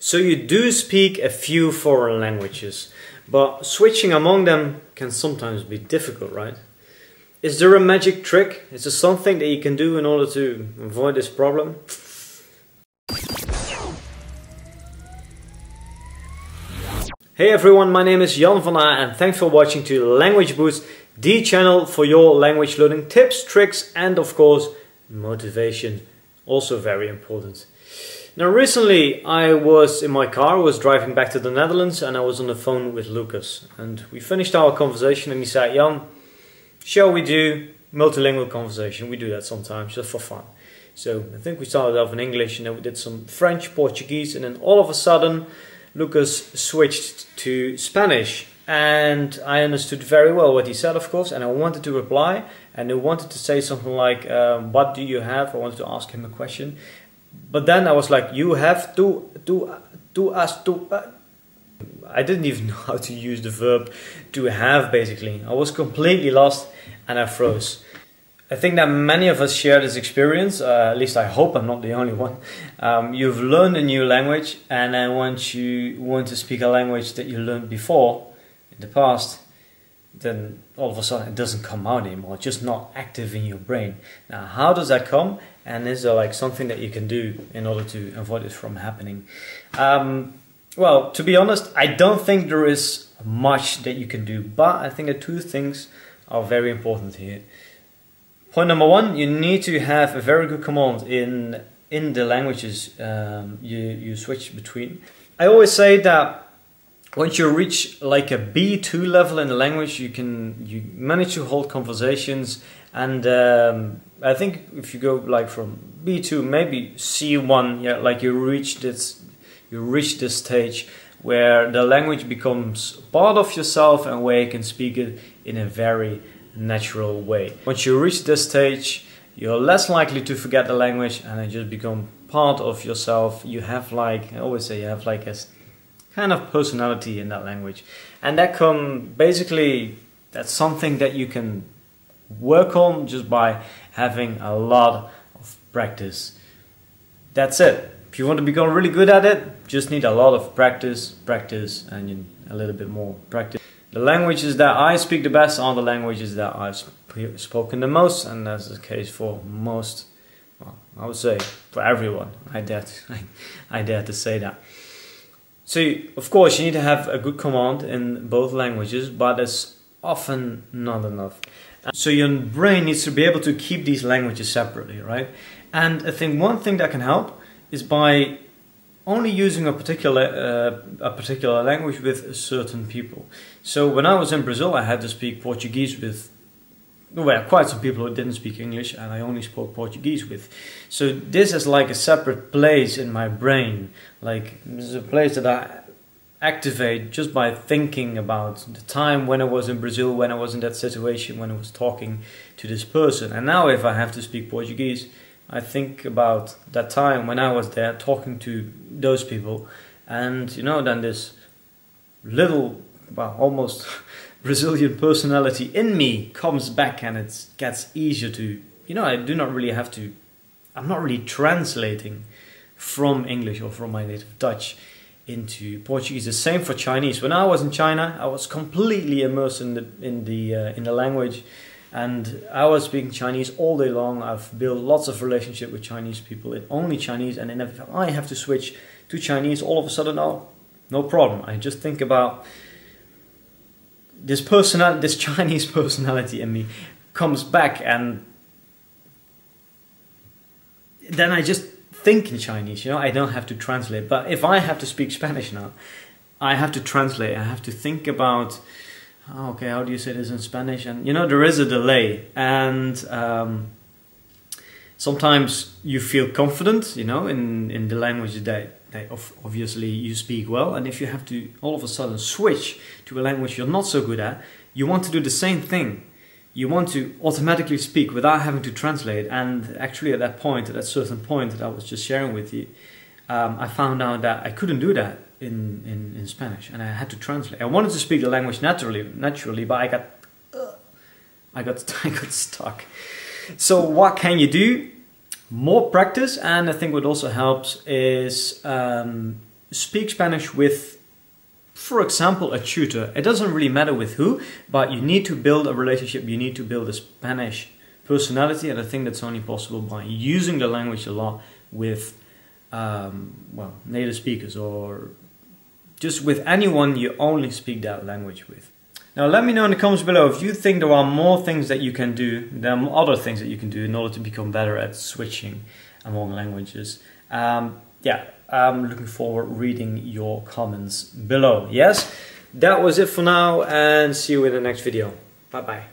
So you do speak a few foreign languages, but switching among them can sometimes be difficult, right? Is there a magic trick? Is there something that you can do in order to avoid this problem? Hey everyone, my name is Jan van A and thanks for watching to Language Boost, the channel for your language learning tips, tricks and of course motivation, also very important. Now recently I was in my car, I was driving back to the Netherlands and I was on the phone with Lucas and we finished our conversation and he said, Jan, shall we do multilingual conversation? We do that sometimes just for fun. So I think we started off in English and then we did some French, Portuguese and then all of a sudden Lucas switched to Spanish and I understood very well what he said, of course, and I wanted to reply and I wanted to say something like, what do you have? I wanted to ask him a question. But then I was like, you have to us to. I didn't even know how to use the verb to have, basically. I was completely lost and I froze. I think that many of us share this experience, at least I hope I'm not the only one. You've learned a new language and then once you want to speak a language that you learned before, in the past, then all of a sudden it doesn't come out anymore, it's just not active in your brain. Now how does that come? And is there like something that you can do in order to avoid this from happening? Well, to be honest, I don't think there is much that you can do, but I think that two things are very important here. Point number one, you need to have a very good command in the languages you switch between. I always say that once you reach like a B2 level in the language, you manage to hold conversations, and I think if you go like from B2, maybe C1, yeah, like you reach this stage where the language becomes part of yourself and where you can speak it in a very natural way. Once you reach this stage, you're less likely to forget the language and it just become part of yourself. You have like, I always say, you have like a kind of personality in that language. And that basically, that's something that you can work on just by having a lot of practice. That's it. If you want to become really good at it, just need a lot of practice, and a little bit more practice. The languages that I speak the best are the languages that I've spoken the most, and that's the case for most, well, I would say for everyone. I dare to say that. So, of course, you need to have a good command in both languages, but it's often not enough. So your brain needs to be able to keep these languages separately, right? And I think one thing that can help is by only using a particular language with certain people. So when I was in Brazil, I had to speak Portuguese with, well, quite some people who didn't speak English, and I only spoke Portuguese with. So this is like a separate place in my brain. Like, this is a place that I activate just by thinking about the time when I was in Brazil, when I was in that situation, when I was talking to this person. And now if I have to speak Portuguese, I think about that time when I was there talking to those people, and you know, then this little, well, almost Brazilian personality in me comes back and it gets easier to, you know, I do not really have to, I'm not really translating from English or from my native Dutch into Portuguese. The same for Chinese. When I was in China, I was completely immersed in the language. And I was speaking Chinese all day long. I've built lots of relationship with Chinese people in only Chinese. And then if I have to switch to Chinese, all of a sudden, no problem. I just think about this Chinese personality in me comes back, and then I just think in Chinese. You know, I don't have to translate. But if I have to speak Spanish now, I have to translate. I have to think about, okay, how do you say this in Spanish? And you know, there is a delay, and sometimes you feel confident, you know, in the language that obviously you speak well, and if you have to all of a sudden switch to a language you're not so good at, you want to do the same thing. You want to automatically speak without having to translate. And actually at that point, at that certain point that I was just sharing with you, I found out that I couldn't do that in Spanish, and I had to translate. I wanted to speak the language naturally, but I got stuck. So what can you do? More practice, and I think what also helps is speak Spanish with, for example, a tutor. It doesn't really matter with who, but you need to build a relationship, you need to build a Spanish personality, and I think that's only possible by using the language a lot with well, native speakers, or just with anyone you only speak that language with. Now let me know in the comments below if you think there are more things that you can do, there are other things that you can do in order to become better at switching among languages. Yeah, I'm looking forward reading your comments below. Yes, that was it for now, and see you in the next video. Bye bye.